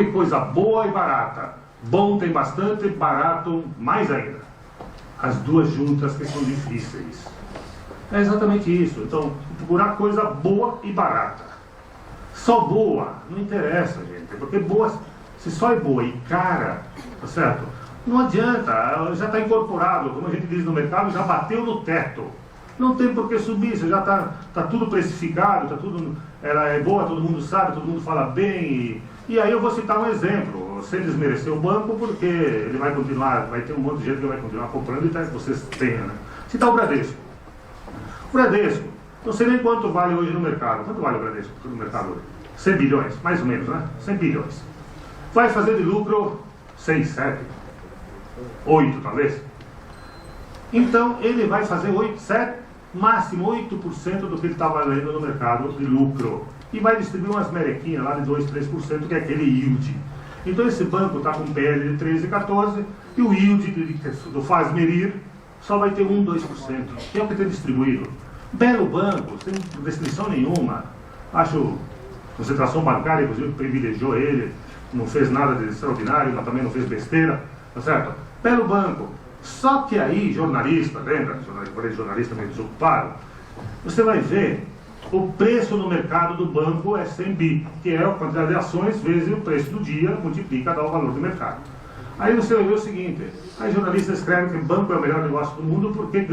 que coisa boa e barata. Bom tem bastante, barato mais ainda. As duas juntas que são difíceis. É exatamente isso. Então, procurar coisa boa e barata. Só boa, não interessa, gente. Porque boa, se só é boa e cara, tá certo? Não adianta, já está incorporado, como a gente diz no mercado, já bateu no teto. Não tem por que subir, você já está tudo precificado, ela é boa, todo mundo sabe, todo mundo fala bem. E aí eu vou citar um exemplo, sem desmerecer o banco, porque ele vai continuar, vai ter um monte de gente que vai continuar comprando e vocês tenham, né? Citar o Bradesco. O Bradesco, não sei nem quanto vale hoje no mercado. Quanto vale o Bradesco no mercado hoje? 100 bilhões, mais ou menos, né? 100 bilhões. Vai fazer de lucro 6, 7, 8 talvez. Então ele vai fazer 8, 7, máximo 8% do que ele está valendo no mercado de lucro. E vai distribuir umas merequinhas lá de 2, 3%, que é aquele yield. Então esse banco está com PL de 13, 14 e o yield do Faz-Merir só vai ter 1, 2%, que é o que tem distribuído. Belo banco, sem restrição nenhuma. Acho concentração bancária, inclusive privilegiou ele, não fez nada de extraordinário, mas também não fez besteira, tá certo? Belo banco. Só que aí, jornalista, lembra? Jornalista meio desocupado, você vai ver o preço no mercado do banco é 100 bi, que é a quantidade de ações vezes o preço do dia, multiplica, dá o valor do mercado. Aí você vai ver o seguinte, aí jornalistas escrevem que o banco é o melhor negócio do mundo porque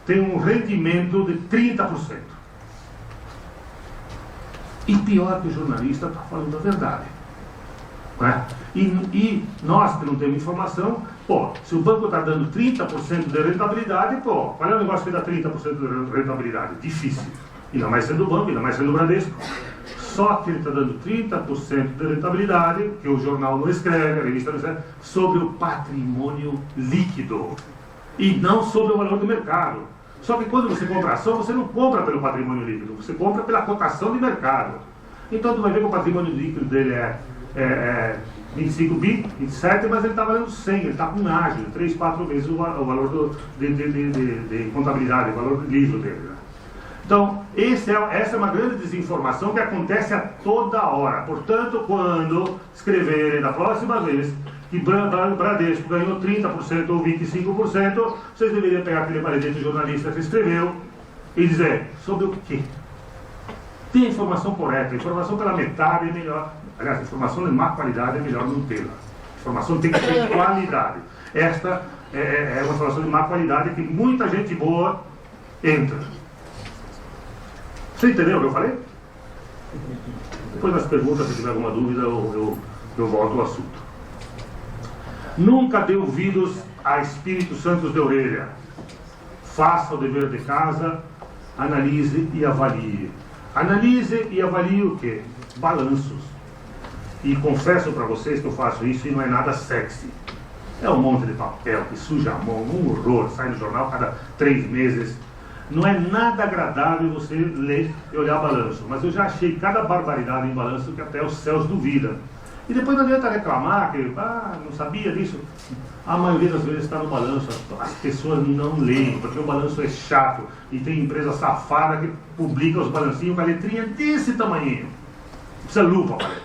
tem um rendimento de 30%. E pior que o jornalista está falando a verdade. Não é? E nós que não temos informação, se o banco está dando 30% de rentabilidade, qual é o negócio que dá 30% de rentabilidade? Difícil. Ainda mais sendo o banco, ainda mais sendo o Bradesco. Só que ele está dando 30% de rentabilidade, que o jornal não escreve, a revista não escreve, sobre o patrimônio líquido. E não sobre o valor do mercado. Só que quando você compra ação, você não compra pelo patrimônio líquido, você compra pela cotação de mercado. Então tu vai ver que o patrimônio líquido dele é 25 bi, 27, mas ele está valendo 100, ele está com um ágio, 3, 4 vezes o valor de contabilidade, o valor livre dele. Né? Então, essa é uma grande desinformação que acontece a toda hora. Portanto, quando escreverem da próxima vez que Bradesco ganhou 30% ou 25%, vocês deveriam pegar aquele maledito jornalista que escreveu e dizer sobre o quê? Tem a informação correta, a informação pela metade é melhor. Aliás, a informação de má qualidade é melhor não tê-la. A informação tem que ter qualidade. Esta é uma informação de má qualidade que muita gente boa entra. Você entendeu o que eu falei? Depois das perguntas, se tiver alguma dúvida, eu volto ao assunto. Nunca dê ouvidos a espíritos santos de orelha. Faça o dever de casa, analise e avalie. Analise e avalie o quê? Balanços. E confesso para vocês que eu faço isso e não é nada sexy. É um monte de papel que suja a mão, um horror, sai no jornal cada 3 meses. Não é nada agradável você ler e olhar balanço, mas eu já achei cada barbaridade em balanço que até os céus duvidam. E depois não adianta reclamar que não sabia disso. A maioria das vezes está no balanço, as pessoas não leem, porque o balanço é chato. E tem empresa safada que publica os balancinhos com a letrinha desse tamanho. Precisa lupa para ler.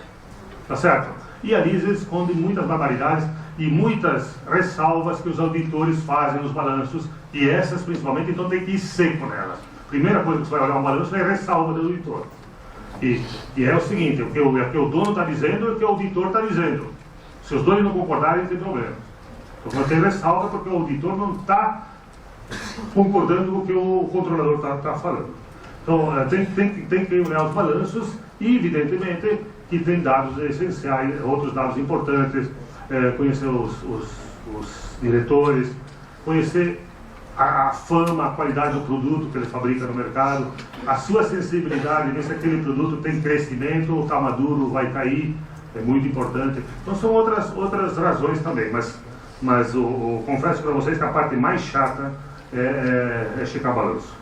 Tá certo? E ali eles escondem muitas barbaridades e muitas ressalvas que os auditores fazem nos balanços, e essas principalmente, então tem que ir seco nelas. Primeira coisa que você vai olhar um balanço é a ressalva do auditor. E é o seguinte, o que o dono está dizendo e o que o auditor está dizendo. Se os dois não concordarem, tem problema. Então tem ressalva porque o auditor não está concordando com o que o controlador está falando. Então tem que olhar os balanços e, evidentemente, que tem dados essenciais, outros dados importantes, conhecer os diretores, conhecer a fama, a qualidade do produto que ele fabrica no mercado, a sua sensibilidade, ver se aquele produto tem crescimento ou está maduro, vai cair, é muito importante. Então são outras razões também, mas confesso para vocês que a parte mais chata é checar balanço.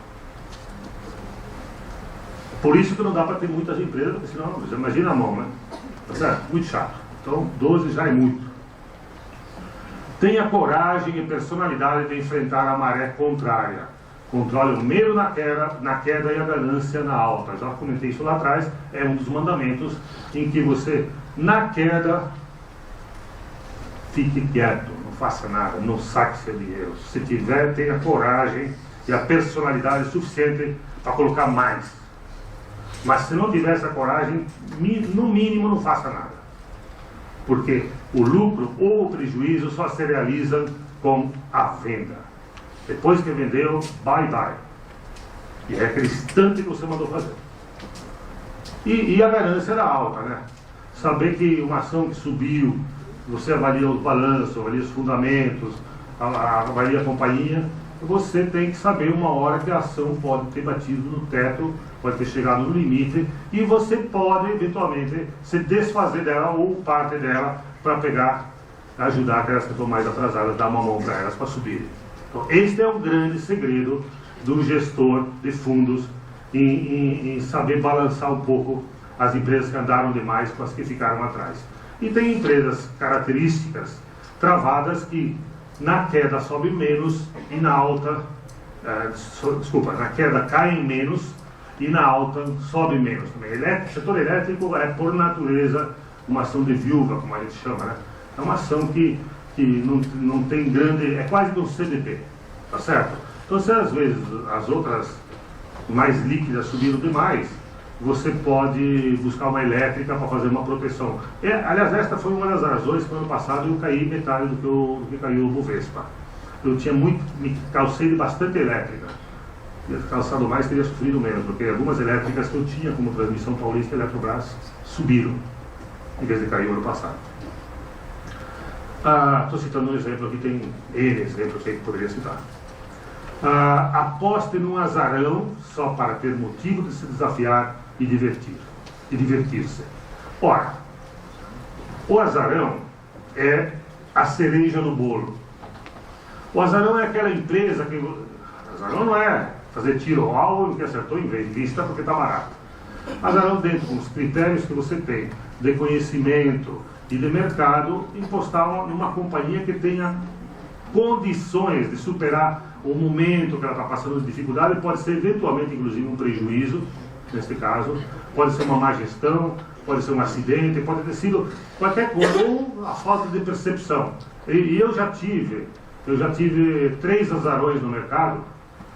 Por isso que não dá para ter muitas empresas, porque senão, você imagina a mão, né? Tá certo? Muito chato. Então 12 já é muito. Tenha coragem e personalidade de enfrentar a maré contrária. Controle o medo na queda e a ganância na alta. Já comentei isso lá atrás. É um dos mandamentos em que você Na queda, fique quieto, não faça nada, não saque seu dinheiro. Se tiver, tenha coragem e a personalidade suficiente para colocar mais. Mas se não tiver essa coragem, no mínimo não faça nada. Porque o lucro ou o prejuízo só se realiza com a venda. Depois que vendeu, bye bye. E é aquele instante que você mandou fazer. E a ganância era alta, né? Saber que uma ação que subiu, você avalia os balanços, avalia os fundamentos, avalia a companhia, você tem que saber uma hora que a ação pode ter batido no teto, pode ter chegado no limite, e você pode, eventualmente, se desfazer dela ou parte dela para pegar, ajudar aquelas que estão mais atrasadas, dar uma mão para elas para subir. Então, este é o grande segredo do gestor de fundos em saber balançar um pouco as empresas que andaram demais com as que ficaram atrás. E tem empresas características travadas que na queda sobe menos e na alta, na queda caem menos e na alta sobe menos também. O setor elétrico é por natureza uma ação de viúva, como a gente chama, né? É uma ação que não tem grande, é quase que um CDP, tá certo? Então se às vezes as outras mais líquidas subiram demais, você pode buscar uma elétrica para fazer uma proteção. Aliás, esta foi uma das razões que no ano passado eu caí metade do que caiu o Bovespa. Eu tinha me calcei de bastante elétrica. Se tivesse calçado mais, teria sofrido menos, porque algumas elétricas que eu tinha como Transmissão Paulista e Eletrobras subiram, em vez de cair o ano passado. Estou citando um exemplo aqui, tem N exemplos que poderia citar. Aposte num azarão só para ter motivo de se desafiar e divertir-se. Ora, o azarão é a cereja no bolo. O azarão é aquela empresa que... Azarão não é fazer tiro ao alvo que acertou em vez de vista porque está barato. Azarão dentro dos critérios que você tem de conhecimento e de mercado, impostar numa companhia que tenha condições de superar o momento que ela está passando de dificuldade. Pode ser eventualmente inclusive um prejuízo, nesse caso, pode ser uma má gestão, pode ser um acidente, pode ter sido qualquer coisa, ou a falta de percepção. E eu já tive 3 azarões no mercado,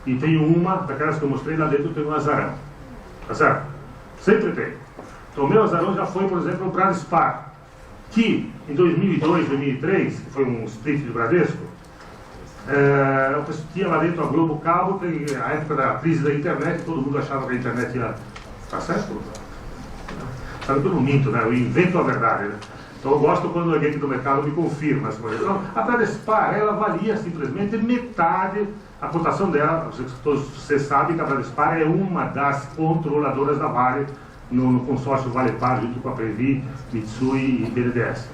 e tenho uma, daquelas que eu mostrei lá dentro, tem um azarão, tá certo? Sempre tem. Então o meu azarão já foi, por exemplo, o Bradespar, que em 2002, 2003, que foi um split do Bradesco, eu tinha lá dentro a Globo Cabo, a época da crise da internet, todo mundo achava que a internet ia... Tá certo? Sabe que eu não minto, né? Eu invento a verdade, né? Então eu gosto quando alguém aqui do mercado me confirma as coisas. Então, a Bradespar, ela valia simplesmente metade, a cotação dela, você sabe que a Bradespar é uma das controladoras da Vale, no consórcio Vale Par, junto com a Previ, Mitsui e BNDES.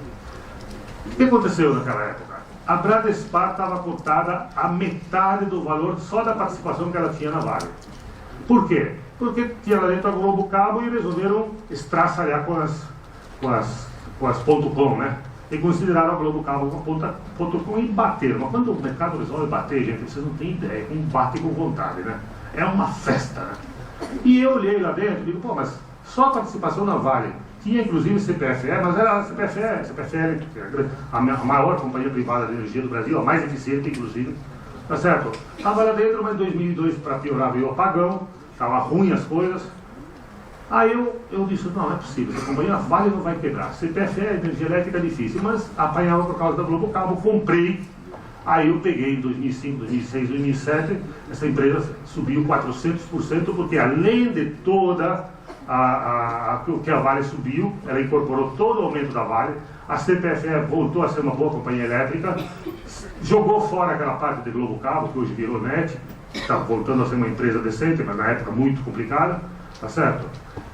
O que aconteceu naquela época? A Bradespar estava cotada a metade do valor só da participação que ela tinha na Vale. Por quê? Porque tinha lá dentro a Globo Cabo e resolveram estraçalhar com as .com, né? E consideraram a Globo Cabo com .com e bateram. Mas quando o mercado resolve bater, gente, vocês não têm ideia, como bate com vontade, né? É uma festa, né? E eu olhei lá dentro e digo, pô, mas só a participação na Vale, tinha inclusive CPFE, mas era a CPFE, a maior companhia privada de energia do Brasil, a mais eficiente inclusive, tá certo? Estava lá dentro, mas em 2002, para piorar, veio o apagão, estava ruim as coisas. Aí eu disse, não é possível, essa companhia Vale não vai quebrar, CPFE, energia elétrica é difícil, mas apanhava por causa da Globo Cabo, comprei. Aí eu peguei em 2005, 2006, 2007, essa empresa subiu 400%, porque além de toda o que a Vale subiu, ela incorporou todo o aumento da Vale, a CPFE voltou a ser uma boa companhia elétrica, jogou fora aquela parte de Globo Cabo, que hoje virou NET, está voltando a ser uma empresa decente, mas na época muito complicada, tá certo?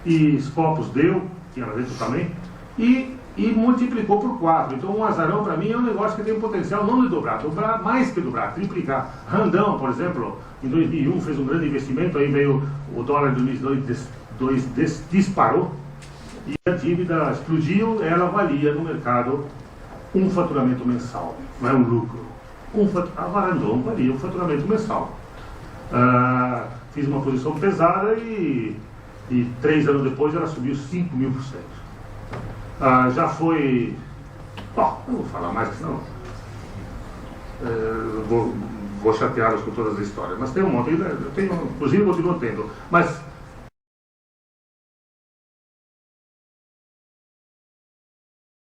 E Scopus deu, tinha lá dentro também, e multiplicou por 4. Então um azarão para mim é um negócio que tem um potencial não de dobrar mais que dobrar, triplicar. Randão, por exemplo, em 2001 fez um grande investimento, aí veio o dólar de 2002 disparou e a dívida explodiu, ela valia no mercado um faturamento mensal, não é um lucro. A Randon valia um faturamento mensal. Fiz uma posição pesada e 3 anos depois ela subiu 5.000%. já foi... Bom, não vou falar mais, senão vou chateá-los com todas as histórias. Mas tem um monte, inclusive eu continuo tendo. Mas